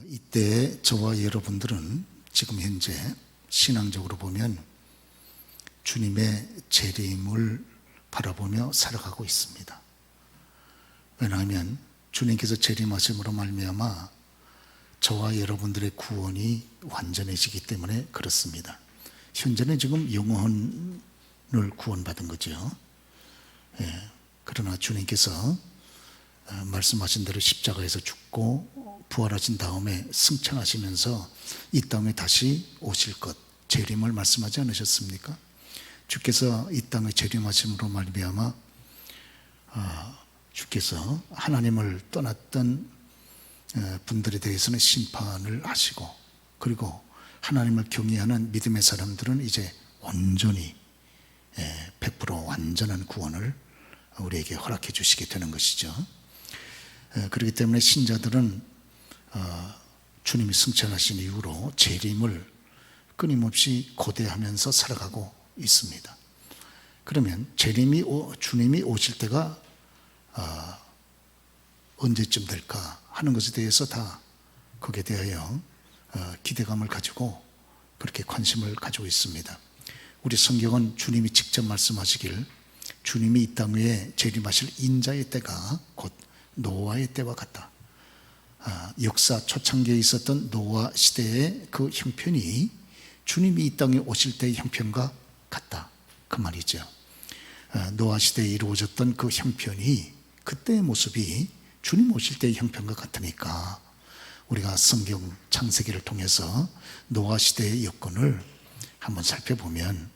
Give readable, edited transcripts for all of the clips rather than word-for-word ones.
이때 저와 여러분들은 지금 현재 신앙적으로 보면 주님의 재림을 바라보며 살아가고 있습니다. 왜냐하면 주님께서 재림하심으로 말미암아 저와 여러분들의 구원이 완전해지기 때문에 그렇습니다. 현재는 지금 영혼을 구원받은 거죠. 그러나 주님께서 말씀하신 대로 십자가에서 죽고 부활하신 다음에 승천하시면서 이 땅에 다시 오실 것, 재림을 말씀하지 않으셨습니까? 주께서 이 땅에 재림하심으로 말미암아 주께서 하나님을 떠났던 분들에 대해서는 심판을 하시고, 그리고 하나님을 경외하는 믿음의 사람들은 이제 온전히 100% 완전한 구원을 우리에게 허락해 주시게 되는 것이죠. 그렇기 때문에 신자들은 주님이 승천하신 이후로 재림을 끊임없이 고대하면서 살아가고 있습니다. 그러면 주님이 오실 때가 언제쯤 될까 하는 것에 대해서 다 거기에 대하여 기대감을 가지고 그렇게 관심을 가지고 있습니다. 우리 성경은 주님이 직접 말씀하시길 주님이 이 땅 위에 재림하실 인자의 때가 곧 노아의 때와 같다. 역사 초창기에 있었던 노아 시대의 그 형편이 주님이 이 땅에 오실 때의 형편과 같다, 그 말이죠. 노아 시대에 이루어졌던 그 형편이, 그때의 모습이 주님 오실 때의 형편과 같으니까 우리가 성경 창세기를 통해서 노아 시대의 여건을 한번 살펴보면,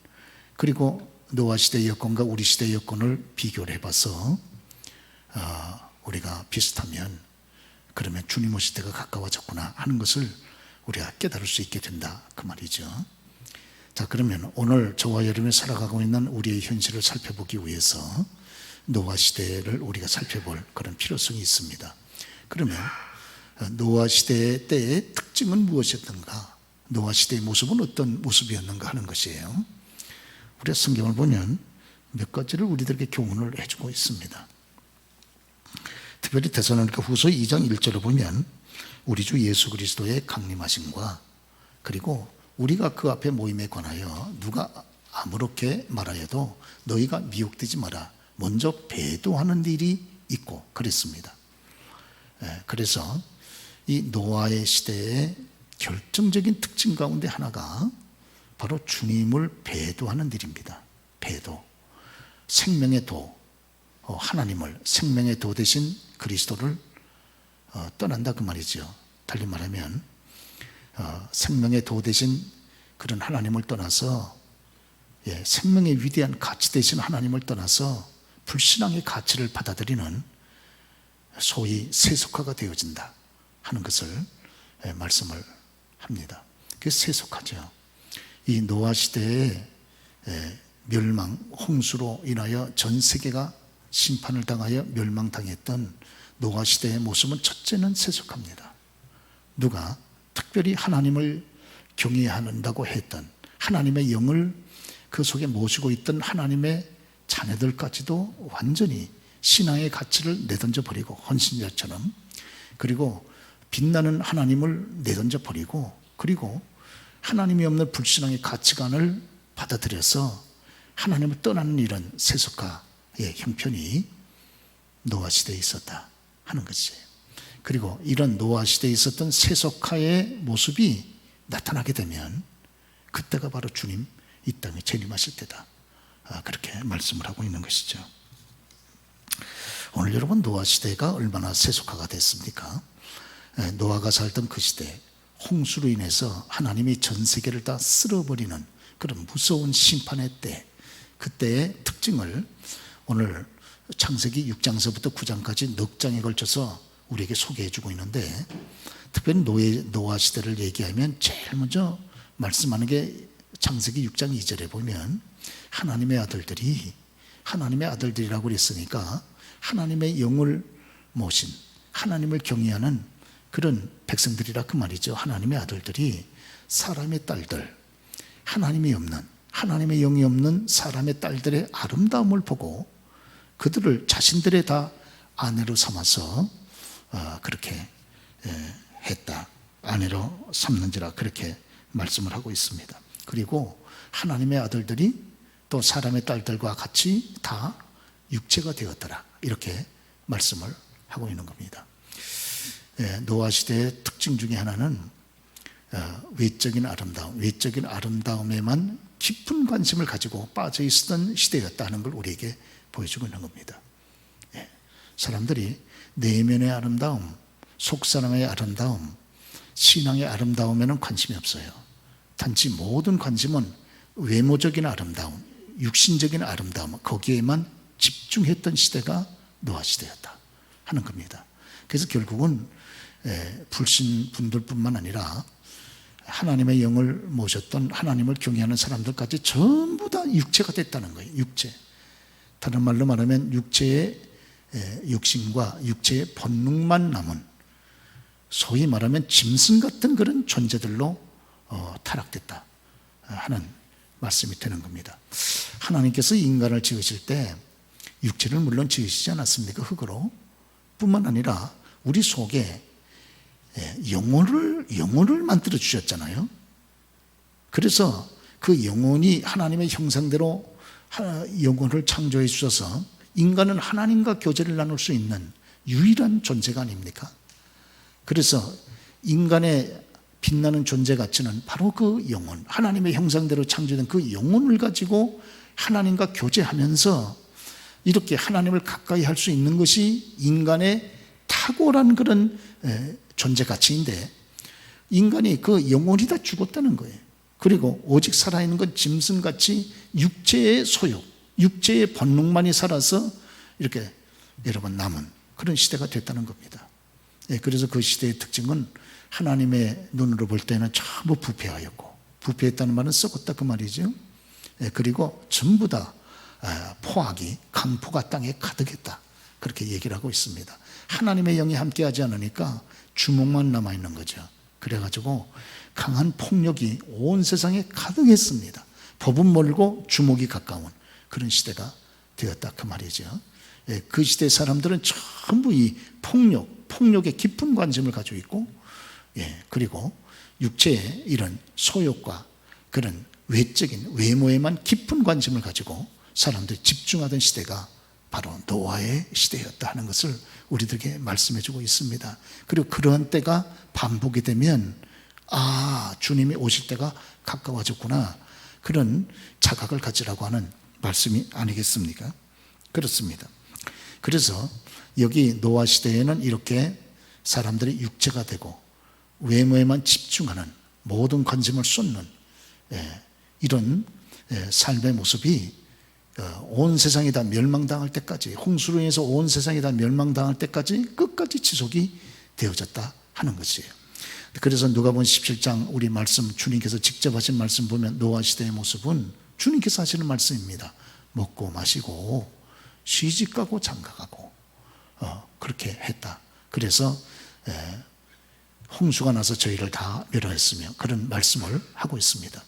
그리고 노아 시대의 여건과 우리 시대의 여건을 비교를 해봐서 우리가 비슷하면 그러면 주님 오실 때가 가까워졌구나 하는 것을 우리가 깨달을 수 있게 된다, 그 말이죠. 자, 그러면 오늘 저와 여러분이 살아가고 있는 우리의 현실을 살펴보기 위해서 노아 시대를 우리가 살펴볼 그런 필요성이 있습니다. 그러면 노아 시대 때의 특징은 무엇이었던가, 노아 시대의 모습은 어떤 모습이었는가 하는 것이에요. 우리가 성경을 보면 몇 가지를 우리들에게 교훈을 해주고 있습니다. 특별히 데살로니가 후서 2장 1절을 보면 우리 주 예수 그리스도의 강림하심과, 그리고 우리가 그 앞에 모임에 관하여 누가 아무렇게 말하여도 너희가 미혹되지 마라, 먼저 배도하는 일이 있고 그랬습니다. 그래서 이 노아의 시대의 결정적인 특징 가운데 하나가 바로 주님을 배도하는 일입니다. 배도, 생명의 도, 하나님을, 생명의 도 대신 그리스도를 떠난다, 그 말이죠. 달리 말하면 생명의 도 대신 그런 하나님을 떠나서 생명의 위대한 가치 대신 하나님을 떠나서 불신앙의 가치를 받아들이는 소위 세속화가 되어진다 하는 것을 말씀을 합니다. 그게 세속화죠. 이 노아 시대의 멸망, 홍수로 인하여 전 세계가 심판을 당하여 멸망당했던 노아 시대의 모습은 첫째는 세속합니다. 누가 특별히 하나님을 경외한다고 했던, 하나님의 영을 그 속에 모시고 있던 하나님의 자녀들까지도 완전히 신앙의 가치를 내던져 버리고, 헌신자처럼, 그리고 빛나는 하나님을 내던져 버리고, 그리고 하나님이 없는 불신앙의 가치관을 받아들여서 하나님을 떠나는 이런 세속화의 형편이 노아 시대에 있었다 하는 것이에요. 그리고 이런 노아 시대에 있었던 세속화의 모습이 나타나게 되면 그때가 바로 주님 이 땅에 재림하실 때다, 그렇게 말씀을 하고 있는 것이죠. 오늘 여러분, 노아 시대가 얼마나 세속화가 됐습니까? 노아가 살던 그 시대, 홍수로 인해서 하나님이 전 세계를 다 쓸어버리는 그런 무서운 심판의 때, 그때의 특징을 오늘 창세기 6장서부터 9장까지 넉 장에 걸쳐서 우리에게 소개해주고 있는데, 특별히 노아 시대를 얘기하면 제일 먼저 말씀하는 게 창세기 6장 2절에 보면 하나님의 아들들이라고 그랬으니까 하나님의 영을 모신, 하나님을 경외하는 그런 백성들이라 그 말이죠. 하나님의 아들들이 사람의 딸들, 하나님이 없는, 하나님의 영이 없는 사람의 딸들의 아름다움을 보고 그들을 자신들의 다 아내로 삼아서 그렇게 했다 아내로 삼는지라 그렇게 말씀을 하고 있습니다. 그리고 하나님의 아들들이 또 사람의 딸들과 같이 다 육체가 되었더라 이렇게 말씀을 하고 있는 겁니다. 노아 시대의 특징 중에 하나는 외적인 아름다움에만 깊은 관심을 가지고 빠져 있었던 시대였다는 걸 우리에게 보여주고 있는 겁니다. 사람들이 내면의 아름다움, 속사람의 아름다움, 신앙의 아름다움에는 관심이 없어요. 단지 모든 관심은 외모적인 아름다움, 육신적인 아름다움, 거기에만 집중했던 시대가 노아 시대였다 하는 겁니다. 그래서 결국은 불신 분들뿐만 아니라 하나님의 영을 모셨던 하나님을 경외하는 사람들까지 전부 다 육체가 됐다는 거예요. 육체. 다른 말로 말하면 육체의 육신과 육체의 본능만 남은, 소위 말하면 짐승 같은 그런 존재들로 타락됐다 하는 말씀이 되는 겁니다. 하나님께서 인간을 지으실 때 육체를 물론 지으시지 않았습니까? 흙으로. 뿐만 아니라 우리 속에 영혼을 만들어 주셨잖아요. 그래서 그 영혼이 하나님의 형상대로 영혼을 창조해 주셔서 인간은 하나님과 교제를 나눌 수 있는 유일한 존재가 아닙니까? 그래서 인간의 빛나는 존재 가치는 바로 그 영혼, 하나님의 형상대로 창조된 그 영혼을 가지고 하나님과 교제하면서 이렇게 하나님을 가까이 할 수 있는 것이 인간의 탁월한 그런 존재 가치인데, 인간이 그 영혼이 다 죽었다는 거예요. 그리고 오직 살아있는 건 짐승같이 육체의 소욕, 육체의 본능만이 살아서 이렇게 여러분 남은 그런 시대가 됐다는 겁니다. 그래서 그 시대의 특징은 하나님의 눈으로 볼 때는 전부 부패하였고, 부패했다는 말은 썩었다 그 말이죠. 그리고 전부 다 포악이, 강포가 땅에 가득했다 그렇게 얘기를 하고 있습니다. 하나님의 영이 함께하지 않으니까 주먹만 남아있는 거죠. 그래가지고 강한 폭력이 온 세상에 가득했습니다. 법은 멀고 주먹이 가까운 그런 시대가 되었다 그 말이죠. 그 시대 사람들은 전부 이 폭력에 깊은 관심을 가지고 있고, 그리고 육체의 이런 소욕과 그런 외적인 외모에만 깊은 관심을 가지고 사람들이 집중하던 시대가 바로 노아의 시대였다 하는 것을 우리들에게 말씀해 주고 있습니다. 그리고 그러한 때가 반복이 되면 주님이 오실 때가 가까워졌구나, 그런 자각을 가지라고 하는 말씀이 아니겠습니까? 그렇습니다. 그래서 여기 노아 시대에는 이렇게 사람들이 육체가 되고 외모에만 집중하는, 모든 관심을 쏟는 이런 삶의 모습이 온 세상이 다 멸망당할 때까지, 홍수로 인해서 온 세상이 다 멸망당할 때까지 끝까지 지속이 되어졌다 하는 것이에요. 그래서 누가복음 17장 우리 말씀, 주님께서 직접 하신 말씀 보면 노아 시대의 모습은 주님께서 하시는 말씀입니다. 먹고 마시고 시집가고 장가가고 그렇게 했다. 그래서 홍수가 나서 저희를 다 멸하였으며 그런 말씀을 하고 있습니다.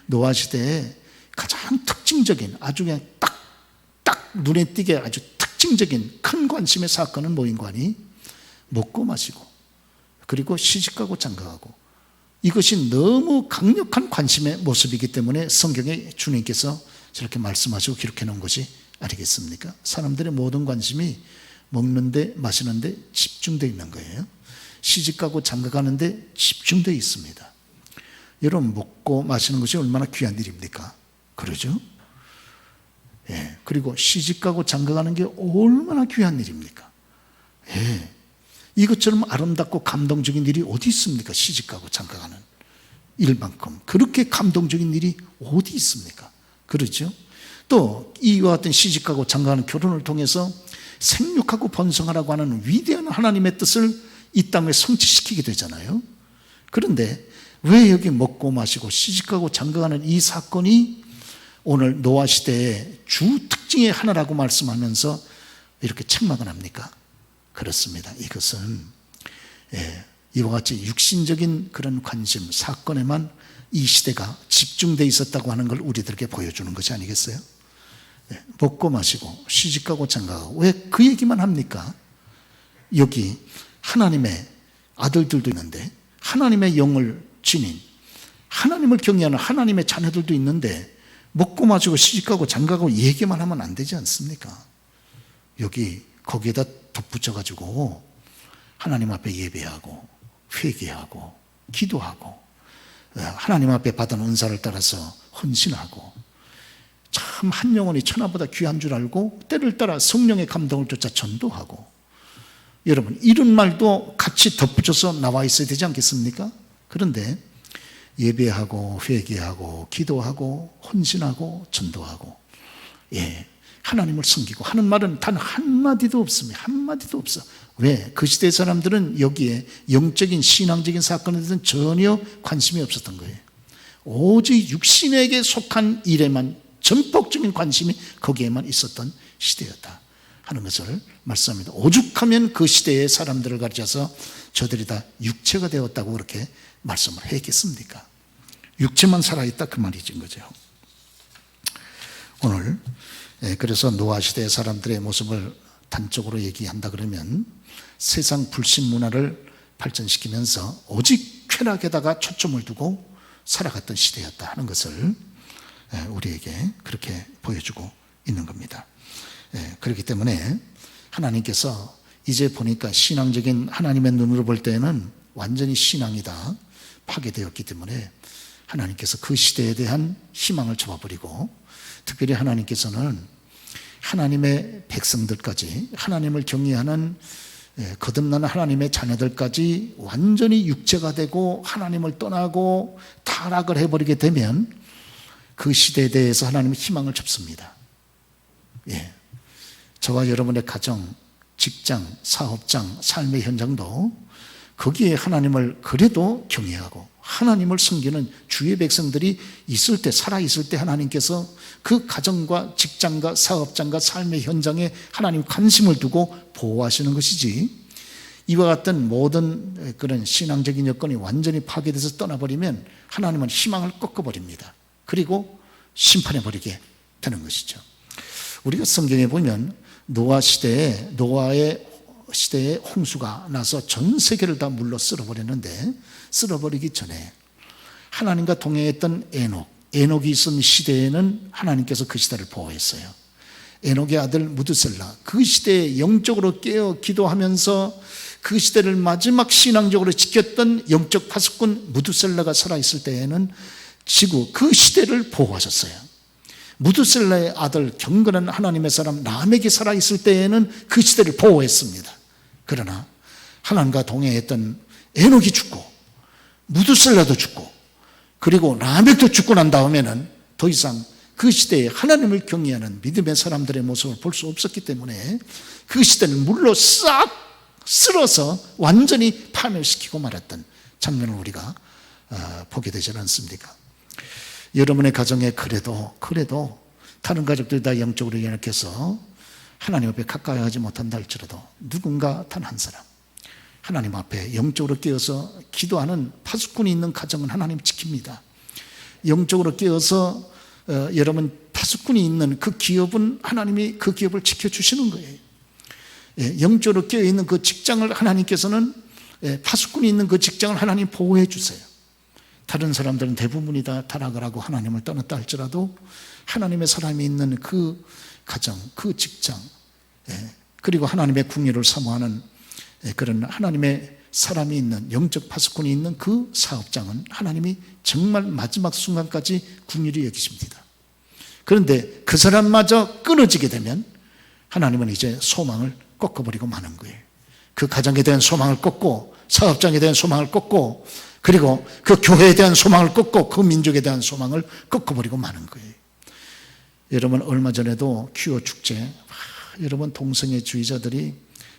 노아 시대에 가장 특징적인, 아주 그냥 딱 눈에 띄게 아주 특징적인 큰 관심의 사건은 뭐인가니? 먹고 마시고 그리고 시집가고 장가가고, 이것이 너무 강력한 관심의 모습이기 때문에 성경에 주님께서 저렇게 말씀하시고 기록해 놓은 것이 아니겠습니까? 사람들의 모든 관심이 먹는데 마시는데 집중되어 있는 거예요. 시집가고 장가가는데 집중되어 있습니다. 여러분, 먹고 마시는 것이 얼마나 귀한 일입니까? 그러죠? 그리고 시집가고 장가가는 게 얼마나 귀한 일입니까? 이것처럼 아름답고 감동적인 일이 어디 있습니까? 시집가고 장가가는 일만큼 그렇게 감동적인 일이 어디 있습니까? 그렇죠? 또 이와 같은 시집가고 장가가는 결혼을 통해서 생육하고 번성하라고 하는 위대한 하나님의 뜻을 이 땅에 성취시키게 되잖아요. 그런데 왜 여기 먹고 마시고 시집가고 장가가는 이 사건이 오늘 노아 시대의 주 특징의 하나라고 말씀하면서 이렇게 책망을 합니까? 그렇습니다. 이것은 이와 같이 육신적인 그런 관심, 사건에만 이 시대가 집중되어 있었다고 하는 걸 우리들에게 보여주는 것이 아니겠어요? 먹고 마시고 시집가고 장가가고, 왜 그 얘기만 합니까? 여기 하나님의 아들들도 있는데 하나님의 영을 지닌 하나님을 경외하는 하나님의 자녀들도 있는데 먹고 마시고 시집가고 장가가고 얘기만 하면 안 되지 않습니까? 거기에다 덧붙여가지고 하나님 앞에 예배하고 회개하고 기도하고 하나님 앞에 받은 은사를 따라서 헌신하고 참 한 영혼이 천하보다 귀한 줄 알고 때를 따라 성령의 감동을 쫓아 전도하고, 여러분 이런 말도 같이 덧붙여서 나와 있어야 되지 않겠습니까? 그런데 예배하고 회개하고 기도하고 헌신하고 전도하고 하나님을 섬기고 하는 말은 단 한마디도 없습니다. 한마디도 없어. 왜? 그 시대 사람들은 여기에 영적인 신앙적인 사건에 대해서는 전혀 관심이 없었던 거예요. 오직 육신에게 속한 일에만 전폭적인 관심이 거기에만 있었던 시대였다 하는 것을 말씀합니다. 오죽하면 그 시대의 사람들을 가르쳐서 저들이 다 육체가 되었다고 그렇게 말씀을 했겠습니까? 육체만 살아있다 그 말이진 거죠. 오늘 그래서 노아 시대의 사람들의 모습을 단적으로 얘기한다 그러면 세상 불신 문화를 발전시키면서 오직 쾌락에다가 초점을 두고 살아갔던 시대였다 하는 것을 우리에게 그렇게 보여주고 있는 겁니다. 그렇기 때문에 하나님께서 이제 보니까 신앙적인 하나님의 눈으로 볼 때는 완전히 신앙이다 파괴되었기 때문에 하나님께서 그 시대에 대한 희망을 접어버리고, 특별히 하나님께서는 하나님의 백성들까지 하나님을 경외하는 거듭나는 하나님의 자녀들까지 완전히 육체가 되고 하나님을 떠나고 타락을 해버리게 되면 그 시대에 대해서 하나님은 희망을 접습니다. 저와 여러분의 가정, 직장, 사업장, 삶의 현장도 거기에 하나님을 그래도 경외하고 하나님을 섬기는 주의 백성들이 있을 때, 살아있을 때 하나님께서 그 가정과 직장과 사업장과 삶의 현장에 하나님 관심을 두고 보호하시는 것이지, 이와 같은 모든 그런 신앙적인 여건이 완전히 파괴돼서 떠나버리면 하나님은 희망을 꺾어버립니다. 그리고 심판해버리게 되는 것이죠. 우리가 성경에 보면 노아의 시대에 홍수가 나서 전 세계를 다 물러 쓸어버렸는데, 쓸어버리기 전에 하나님과 동행했던 에녹이 있었던 시대에는 하나님께서 그 시대를 보호했어요. 에녹의 아들 무드셀라, 그 시대에 영적으로 깨어 기도하면서 그 시대를 마지막 신앙적으로 지켰던 영적 파수꾼 무드셀라가 살아있을 때에는 그 시대를 보호하셨어요. 무드셀라의 아들 경건한 하나님의 사람 라멕이 살아있을 때에는 그 시대를 보호했습니다. 그러나 하나님과 동행했던 에녹이 죽고 무드셀라도 죽고 그리고 라멕도 죽고 난 다음에는 더 이상 그 시대에 하나님을 경외하는 믿음의 사람들의 모습을 볼 수 없었기 때문에 그 시대는 물로 싹 쓸어서 완전히 파멸시키고 말았던 장면을 우리가 보게 되지 않습니까? 여러분의 가정에 그래도 다른 가족들이 다 영적으로 연약해서 하나님 앞에 가까이 하지 못한다 할지라도 누군가 단 한 사람 하나님 앞에 영적으로 깨어서 기도하는 파수꾼이 있는 가정은 하나님 지킵니다. 영적으로 깨어서 여러분 파수꾼이 있는 그 기업은 하나님이 그 기업을 지켜주시는 거예요. 영적으로 깨어있는 그 직장을 하나님께서는 파수꾼이 있는 그 직장을 하나님 보호해 주세요. 다른 사람들은 대부분이 다 타락을 하고 하나님을 떠났다 할지라도 하나님의 사람이 있는 그 가정, 그 직장, 그리고 하나님의 궁예를 사모하는 그런 하나님의 사람이 있는 영적 파수꾼이 있는 그 사업장은 하나님이 정말 마지막 순간까지 궁일이 여기십니다. 그런데 그 사람마저 끊어지게 되면 하나님은 이제 소망을 꺾어버리고 마는 거예요. 그 가정에 대한 소망을 꺾고 사업장에 대한 소망을 꺾고 그리고 그 교회에 대한 소망을 꺾고 그 민족에 대한 소망을 꺾어버리고 마는 거예요. 여러분 얼마 전에도 퀴어 축제, 여러분 동성애 주의자들이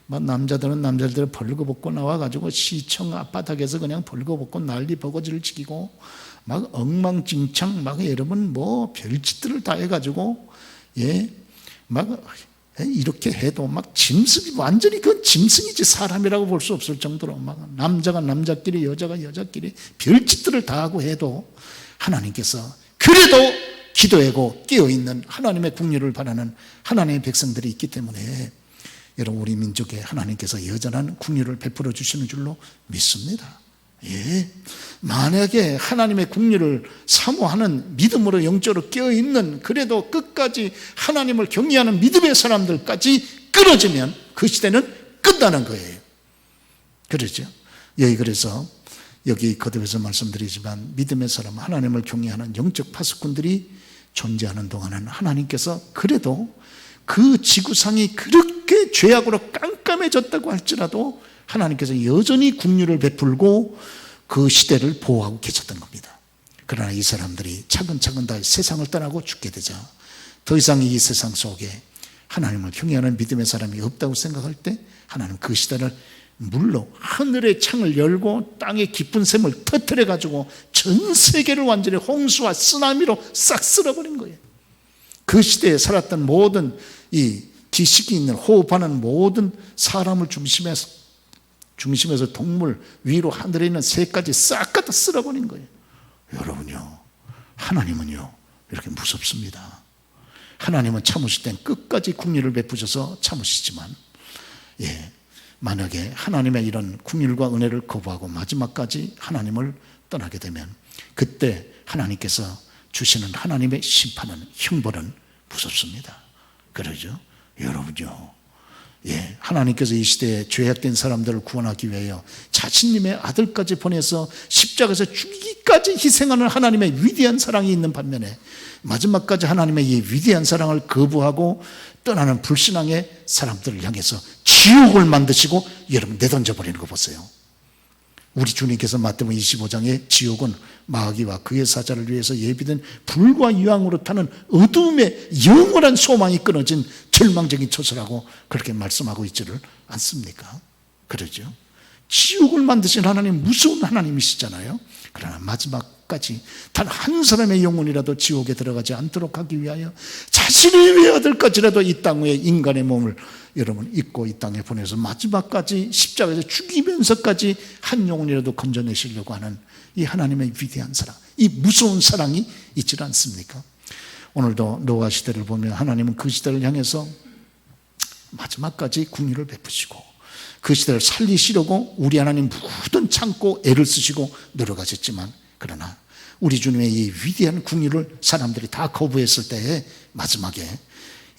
남자들은 남자들 벌거벗고 나와가지고 시청 앞바닥에서 그냥 벌거벗고 난리 버거지를 지키고 막 엉망진창 막 여러분 뭐 별짓들을 다 해가지고 막 이렇게 해도 막 짐승이 완전히 그 짐승이지 사람이라고 볼 수 없을 정도로 막 남자가 남자끼리 여자가 여자끼리 별짓들을 다 하고 해도 하나님께서 그래도 기도하고 깨어있는 하나님의 긍휼을 바라는 하나님의 백성들이 있기 때문에 여러분 우리 민족에 하나님께서 여전한 긍휼을 베풀어 주시는 줄로 믿습니다. 예. 만약에 하나님의 국리를 사모하는 믿음으로 영적으로 깨어있는, 그래도 끝까지 하나님을 경외하는 믿음의 사람들까지 끊어지면 그 시대는 끝나는 거예요. 그렇죠? 그래서 여기 거듭해서 말씀드리지만, 믿음의 사람, 하나님을 경외하는 영적 파수꾼들이 존재하는 동안은 하나님께서 그래도 그 지구상이 그렇게 죄악으로 깜깜해졌다고 할지라도 하나님께서 여전히 긍휼을 베풀고 그 시대를 보호하고 계셨던 겁니다. 그러나 이 사람들이 차근차근 다 세상을 떠나고 죽게 되자 더 이상 이 세상 속에 하나님을 경외하는 믿음의 사람이 없다고 생각할 때 하나님 그 시대를 물로 하늘의 창을 열고 땅의 깊은 샘을 터뜨려 가지고 전 세계를 완전히 홍수와 쓰나미로 싹 쓸어버린 거예요. 그 시대에 살았던 모든 이 지식이 있는, 호흡하는 모든 사람을 중심에서 동물, 위로 하늘에 있는 새까지 싹 갖다 쓸어버린 거예요. 여러분요, 하나님은요 이렇게 무섭습니다. 하나님은 참으실 땐 끝까지 긍휼을 베푸셔서 참으시지만, 만약에 하나님의 이런 긍휼과 은혜를 거부하고 마지막까지 하나님을 떠나게 되면 그때 하나님께서 주시는 하나님의 심판은, 형벌은 무섭습니다. 그러죠? 여러분요, 하나님께서 이 시대에 죄악된 사람들을 구원하기 위하여 자신님의 아들까지 보내서 십자가에서 죽이기까지 희생하는 하나님의 위대한 사랑이 있는 반면에 마지막까지 하나님의 이 위대한 사랑을 거부하고 떠나는 불신앙의 사람들을 향해서 지옥을 만드시고 여러분 내던져 버리는 거 보세요. 우리 주님께서 마태복음 25장에 지옥은 마귀와 그의 사자를 위해서 예비된 불과 유황으로 타는 어두움의 영원한 소망이 끊어진 절망적인 처소라고 그렇게 말씀하고 있지를 않습니까? 그러죠. 지옥을 만드신 하나님, 무서운 하나님이시잖아요. 그러나 마지막까지 단 한 사람의 영혼이라도 지옥에 들어가지 않도록 하기 위하여 자신의 외아들까지라도 이 땅 위에 인간의 몸을 여러분 입고 이 땅에 보내서 마지막까지 십자가에서 죽이면서까지 한 영혼이라도 건져내시려고 하는 이 하나님의 위대한 사랑, 이 무서운 사랑이 있지 않습니까? 오늘도 노아 시대를 보면 하나님은 그 시대를 향해서 마지막까지 긍휼을 베푸시고 그 시대를 살리시려고 우리 하나님 모든 참고 애를 쓰시고 노력하셨지만, 그러나 우리 주님의 이 위대한 긍휼을 사람들이 다 거부했을 때에 마지막에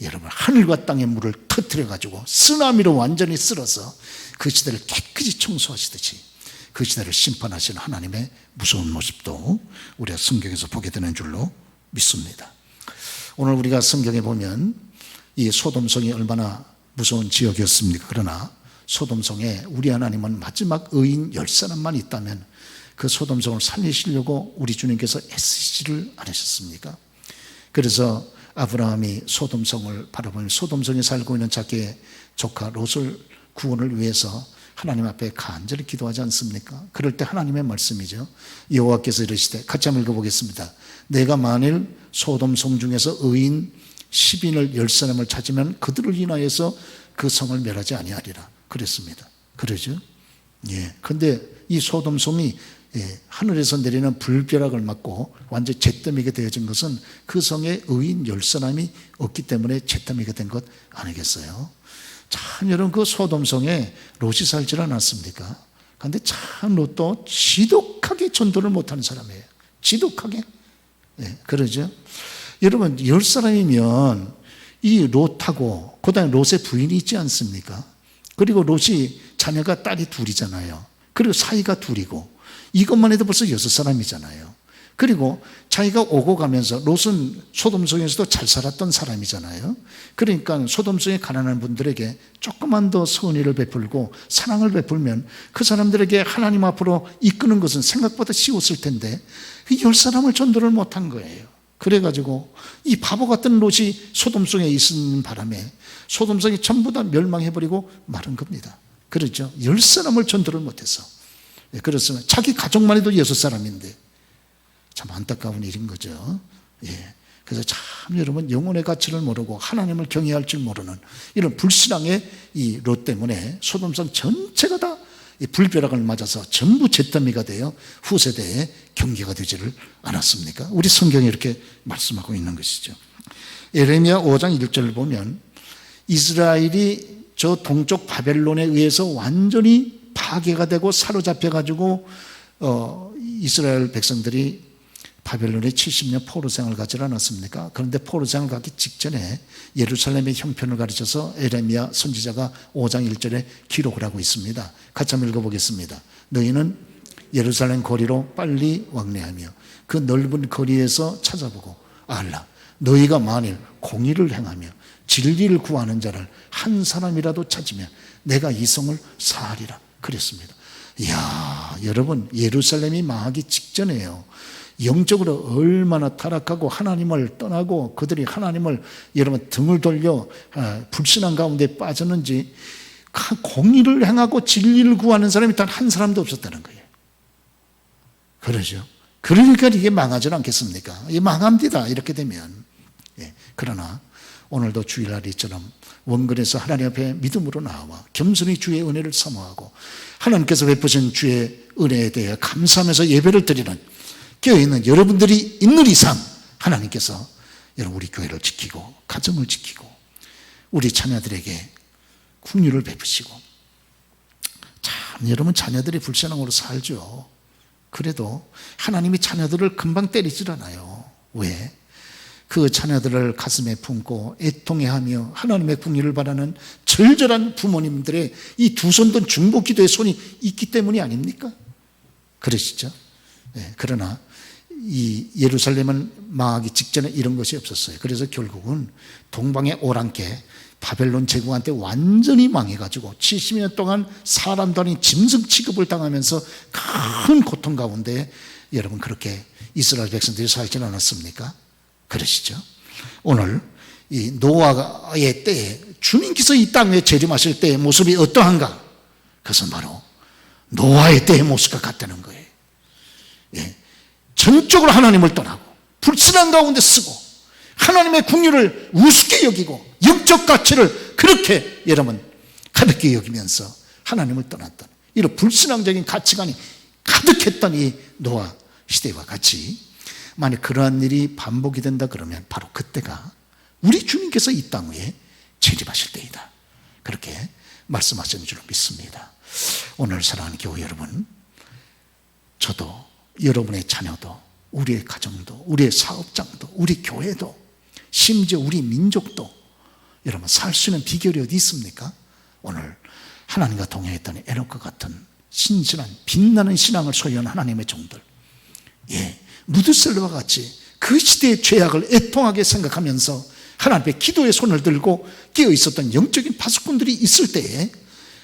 여러분 하늘과 땅의 물을 터뜨려 가지고 쓰나미로 완전히 쓸어서 그 시대를 깨끗이 청소하시듯이 그 시대를 심판하시는 하나님의 무서운 모습도 우리가 성경에서 보게 되는 줄로 믿습니다. 오늘 우리가 성경에 보면 이 소돔성이 얼마나 무서운 지역이었습니까? 그러나 소돔성에 우리 하나님은 마지막 의인 10사람만 있다면 그 소돔성을 살리시려고 우리 주님께서 애쓰시지를 않으셨습니까? 그래서 아브라함이 소돔성을 바라보며 소돔성에 살고 있는 자기의 조카 롯을 구원을 위해서 하나님 앞에 간절히 기도하지 않습니까? 그럴 때 하나님의 말씀이죠. 여호와께서 이르시되, 같이 한번 읽어보겠습니다. 내가 만일 소돔성 중에서 의인 10인을 10사람을 찾으면 그들을 인하여서 그 성을 멸하지 아니하리라 그랬습니다. 그러죠? 그런데 이 소돔성이 하늘에서 내리는 불벼락을 맞고 완전히 잿더미가 되어진 것은 그 성에 의인 10사람이 없기 때문에 잿더미가 된 것 아니겠어요? 참 여러분, 그 소돔성에 롯이 살지 않았습니까? 그런데 참 롯도 지독하게 전도를 못하는 사람이에요. 지독하게. 그러죠? 여러분 10사람이면 이 롯하고 그다음에 롯의 부인이 있지 않습니까? 그리고 롯이 자녀가 딸이 둘이잖아요. 그리고 사이가 둘이고 이것만 해도 벌써 6사람이잖아요. 그리고 자기가 오고 가면서 롯은 소돔성에서도 잘 살았던 사람이잖아요. 그러니까 소돔성에 가난한 분들에게 조금만 더 선의를 베풀고 사랑을 베풀면 그 사람들에게 하나님 앞으로 이끄는 것은 생각보다 쉬웠을 텐데 10사람을 전도를 못한 거예요. 그래가지고 이 바보 같은 롯이 소돔성에 있는 바람에 소돔성이 전부 다 멸망해버리고 마른 겁니다. 그렇죠? 10사람을 전도를 못해서. 그렇으면 자기 가족만 해도 6사람인데 참 안타까운 일인 거죠. 그래서 참 여러분, 영혼의 가치를 모르고 하나님을 경외할 줄 모르는 이런 불신앙의 이 롯 때문에 소돔성 전체가 다 불벼락을 맞아서 전부 잿더미가 되어 후세대에 경계가 되지를 않았습니까? 우리 성경이 이렇게 말씀하고 있는 것이죠. 예레미야 5장 1절을 보면 이스라엘이 저 동쪽 바벨론에 의해서 완전히 파괴가 되고 사로잡혀가지고 이스라엘 백성들이 바벨론에 70년 포로 생활을 가지 않았습니까? 그런데 포로 생활 가기 직전에 예루살렘의 형편을 가르쳐서 에레미야 선지자가 5장 1절에 기록을 하고 있습니다. 같이 한번 읽어보겠습니다. 너희는 예루살렘 거리로 빨리 왕래하며 그 넓은 거리에서 찾아보고 알라. 너희가 만일 공의를 행하며 진리를 구하는 자를 한 사람이라도 찾으면 내가 이 성을 사하리라 그랬습니다. 이야, 여러분, 예루살렘이 망하기 직전에요. 영적으로 얼마나 타락하고 하나님을 떠나고 그들이 하나님을 여러분 등을 돌려 불신앙 가운데 빠졌는지 공의를 행하고 진리를 구하는 사람이 단 한 사람도 없었다는 거예요. 그러죠. 그러니까 이게 망하지 않겠습니까? 이게 망합니다. 이렇게 되면. 그러나 오늘도 주일날이처럼 원근에서 하나님 앞에 믿음으로 나와 겸손히 주의 은혜를 사모하고 하나님께서 베푸신 주의 은혜에 대해 감사하면서 예배를 드리는 깨어있는 여러분들이 있는 이상 하나님께서 여러분 우리 교회를 지키고 가정을 지키고 우리 자녀들에게 긍휼을 베푸시고 참 여러분 자녀들이 불신앙으로 살죠. 그래도 하나님이 자녀들을 금방 때리질 않아요. 왜? 그 자녀들을 가슴에 품고 애통해하며 하나님의 긍휼을 바라는 절절한 부모님들의 이 두 손 든 중보 기도의 손이 있기 때문이 아닙니까? 그러시죠? 그러나 이 예루살렘은 망하기 직전에 이런 것이 없었어요. 그래서 결국은 동방의 오랑캐 바벨론 제국한테 완전히 망해가지고 70년 동안 사람도 아닌 짐승 취급을 당하면서 큰 고통 가운데 여러분 그렇게 이스라엘 백성들이 살지 않았습니까? 그러시죠? 오늘 이 노아의 때에 주님께서 이 땅에 재림하실 때의 모습이 어떠한가? 그것은 바로 노아의 때의 모습과 같다는 거예요. 전적으로 하나님을 떠나고 불신앙 가운데 쓰고 하나님의 긍휼을 우습게 여기고 영적 가치를 그렇게 여러분 가볍게 여기면서 하나님을 떠났던 이런 불신앙적인 가치관이 가득했던 이 노아 시대와 같이 만약 그러한 일이 반복이 된다 그러면 바로 그때가 우리 주님께서 이 땅 위에 재림하실 때이다. 그렇게 말씀하시는 줄 믿습니다. 오늘 사랑하는 교회 여러분, 저도 여러분의 자녀도 우리의 가정도 우리의 사업장도 우리 교회도 심지어 우리 민족도 여러분 살 수 있는 비결이 어디 있습니까? 오늘 하나님과 동행했던 에녹과 같은 신실한 빛나는 신앙을 소유한 하나님의 종들, 무드셀러와 같이 그 시대의 죄악을 애통하게 생각하면서 하나님 앞에 기도의 손을 들고 깨어 있었던 영적인 파수꾼들이 있을 때에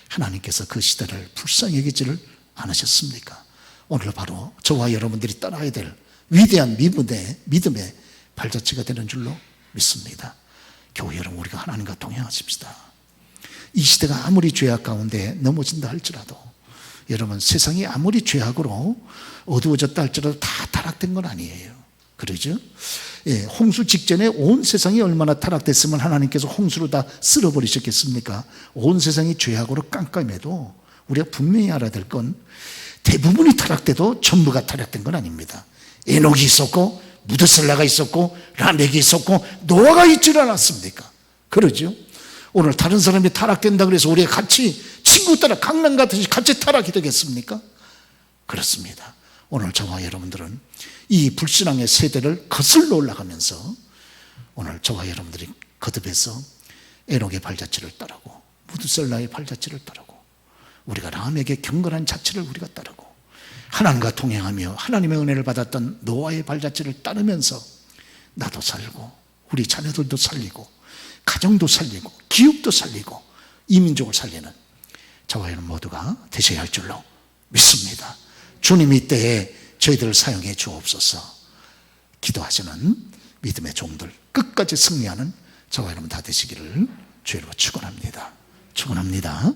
하나님께서 그 시대를 불쌍히 여기지를 않으셨습니까? 오늘 바로 저와 여러분들이 따라야 될 위대한 믿음의 발자취가 되는 줄로 믿습니다. 교회 여러분, 우리가 하나님과 동행하십시다. 이 시대가 아무리 죄악 가운데 넘어진다 할지라도 여러분 세상이 아무리 죄악으로 어두워졌다 할지라도 다 타락된 건 아니에요. 그러죠? 홍수 직전에 온 세상이 얼마나 타락됐으면 하나님께서 홍수로 다 쓸어버리셨겠습니까? 온 세상이 죄악으로 깜깜해도 우리가 분명히 알아야 될 건 대부분이 타락돼도 전부가 타락된 건 아닙니다. 에녹이 있었고 무드셀라가 있었고 라멕이 있었고 노아가 있지 않았습니까? 그러죠? 오늘 다른 사람이 타락된다 그래서 우리가 같이 친구 따라 강남 같이 같이 타락이 되겠습니까? 그렇습니다. 오늘 저와 여러분들은 이 불신앙의 세대를 거슬러 올라가면서 오늘 저와 여러분들이 거듭해서 에녹의 발자취를 따르고 무드셀라의 발자취를 따르고 우리가 람에게 경건한 자취를 우리가 따르고 하나님과 동행하며 하나님의 은혜를 받았던 노아의 발자취를 따르면서 나도 살고 우리 자녀들도 살리고 가정도 살리고 기업도 살리고 이민족을 살리는 저와 여러분 모두가 되셔야 할 줄로 믿습니다. 주님 이때에 저희들을 사용해 주옵소서. 기도하시는 믿음의 종들 끝까지 승리하는 저와 여러분 다 되시기를 주의 이름으로 축원합니다. 축원합니다.